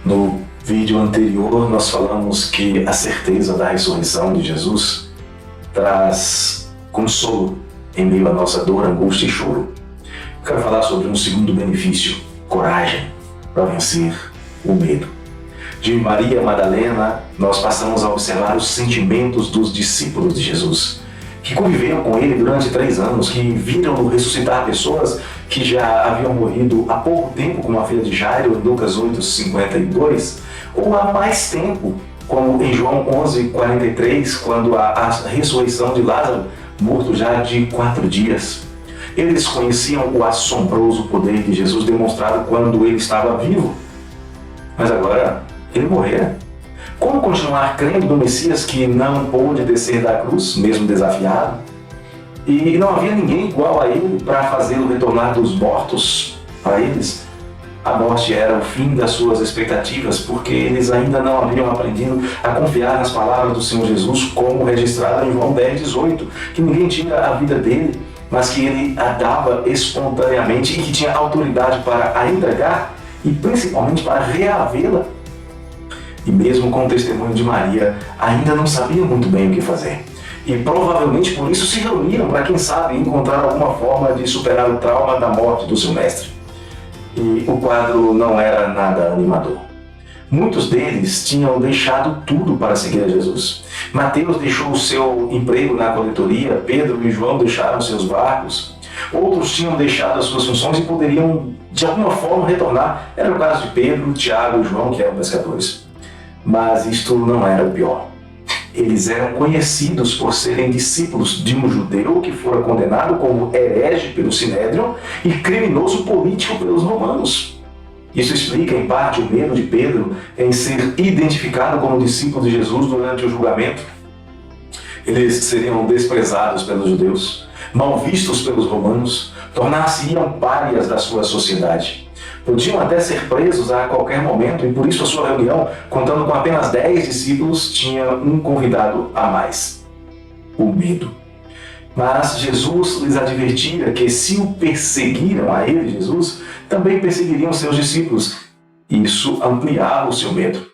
No vídeo anterior, nós falamos que a certeza da ressurreição de Jesus traz consolo em meio à nossa dor, angústia e choro. Eu quero falar sobre um segundo benefício, coragem para vencer o medo. De Maria Madalena, nós passamos a observar os sentimentos dos discípulos de Jesus, que conviveram com ele durante 3 anos, que viram ressuscitar pessoas que já haviam morrido há pouco tempo, como a filha de Jairo, em Lucas 8:52, ou há mais tempo, como em João 11:43, quando a ressurreição de Lázaro, morto já de 4 dias. Eles conheciam o assombroso poder de Jesus demonstrado quando ele estava vivo, mas agora ele morrera. Como continuar crendo no Messias que não pôde descer da cruz, mesmo desafiado? E não havia ninguém igual a ele para fazê-lo retornar dos mortos para eles. A morte era o fim das suas expectativas, porque eles ainda não haviam aprendido a confiar nas palavras do Senhor Jesus, como registrado em João 10:18, que ninguém tira a vida dele, mas que ele a dava espontaneamente e que tinha autoridade para a entregar e principalmente para reavê-la. E mesmo com o testemunho de Maria, ainda não sabiam muito bem o que fazer. E provavelmente por isso se reuniram para, quem sabe, encontrar alguma forma de superar o trauma da morte do seu mestre. E o quadro não era nada animador. Muitos deles tinham deixado tudo para seguir a Jesus. Mateus deixou o seu emprego na coletoria, Pedro e João deixaram seus barcos. Outros tinham deixado as suas funções e poderiam, de alguma forma, retornar. Era o caso de Pedro, Tiago e João, que eram pescadores. Mas isto não era o pior. Eles eram conhecidos por serem discípulos de um judeu que fora condenado como herege pelo Sinédrio e criminoso político pelos romanos. Isso explica, em parte, o medo de Pedro em ser identificado como discípulo de Jesus durante o julgamento. Eles seriam desprezados pelos judeus, mal vistos pelos romanos, tornar-se-iam párias da sua sociedade. Podiam até ser presos a qualquer momento e por isso a sua reunião, contando com apenas 10 discípulos, tinha um convidado a mais: o medo. Mas Jesus lhes advertia que se o perseguiram a ele, Jesus, também perseguiriam seus discípulos. Isso ampliava o seu medo.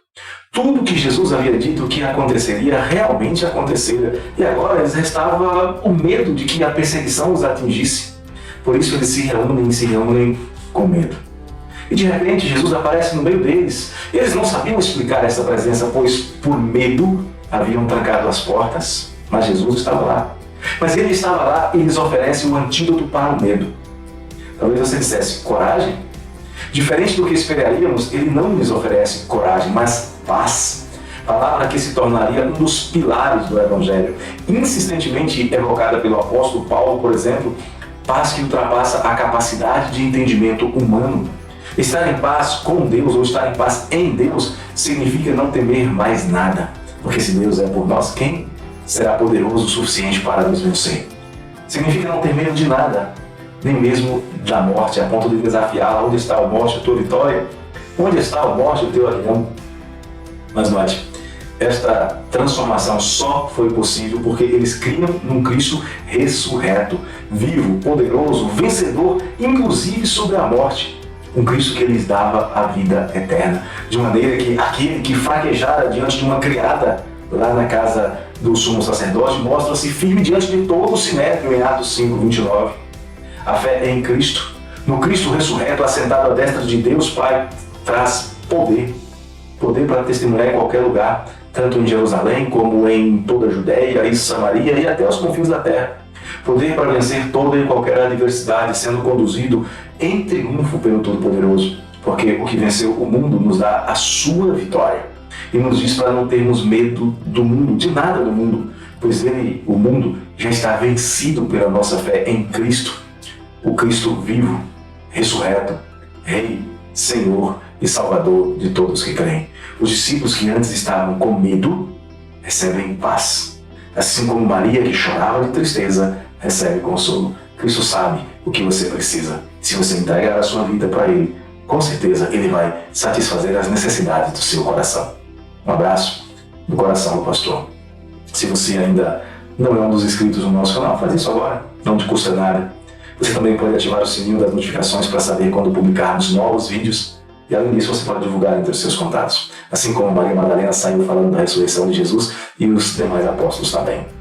Tudo que Jesus havia dito que aconteceria realmente acontecera, e agora lhes restava o medo de que a perseguição os atingisse. Por isso eles se reúnem com medo. E de repente Jesus aparece no meio deles. Eles não sabiam explicar essa presença, pois por medo haviam trancado as portas, mas Jesus estava lá. Mas ele estava lá e lhes oferece um antídoto para o medo. Talvez você dissesse: coragem? Diferente do que esperaríamos, ele não lhes oferece coragem, mas paz. Palavra que se tornaria um dos pilares do Evangelho, insistentemente evocada pelo apóstolo Paulo, por exemplo, paz que ultrapassa a capacidade de entendimento humano. Estar em paz com Deus ou estar em paz em Deus significa não temer mais nada, porque se Deus é por nós, quem será poderoso o suficiente para nos vencer? Significa não ter medo de nada, nem mesmo da morte, a ponto de desafiá-la. Onde está a morte, a tua vitória? Onde está a morte, o teu aguilhão? Mas note, esta transformação só foi possível porque eles criam num Cristo ressurreto, vivo, poderoso, vencedor, inclusive sobre a morte. Um Cristo que lhes dava a vida eterna, de maneira que aquele que fraquejara diante de uma criada lá na casa do sumo sacerdote mostra-se firme diante de todo o sinédrio em Atos 5:29. A fé é em Cristo, no Cristo ressurreto, assentado à destra de Deus Pai, traz poder para testemunhar em qualquer lugar, tanto em Jerusalém como em toda a Judéia e Samaria e até os confins da terra. Poder para vencer toda e qualquer adversidade, sendo conduzido em triunfo pelo Todo-Poderoso, porque o que venceu o mundo nos dá a sua vitória. E nos diz para não termos medo do mundo, de nada do mundo, pois ele, o mundo, já está vencido pela nossa fé em Cristo, o Cristo vivo, ressurreto, Rei, Senhor e Salvador de todos que creem. Os discípulos que antes estavam com medo recebem paz. Assim como Maria, que chorava de tristeza, recebe consolo. Cristo sabe o que você precisa. Se você entregar a sua vida para Ele, com certeza Ele vai satisfazer as necessidades do seu coração. Um abraço do coração do pastor. Se você ainda não é um dos inscritos no nosso canal, faz isso agora, não te custa nada. Você também pode ativar o sininho das notificações para saber quando publicarmos novos vídeos. E além disso, você pode divulgar entre os seus contatos. Assim como Maria Madalena saiu falando da ressurreição de Jesus e os demais apóstolos também.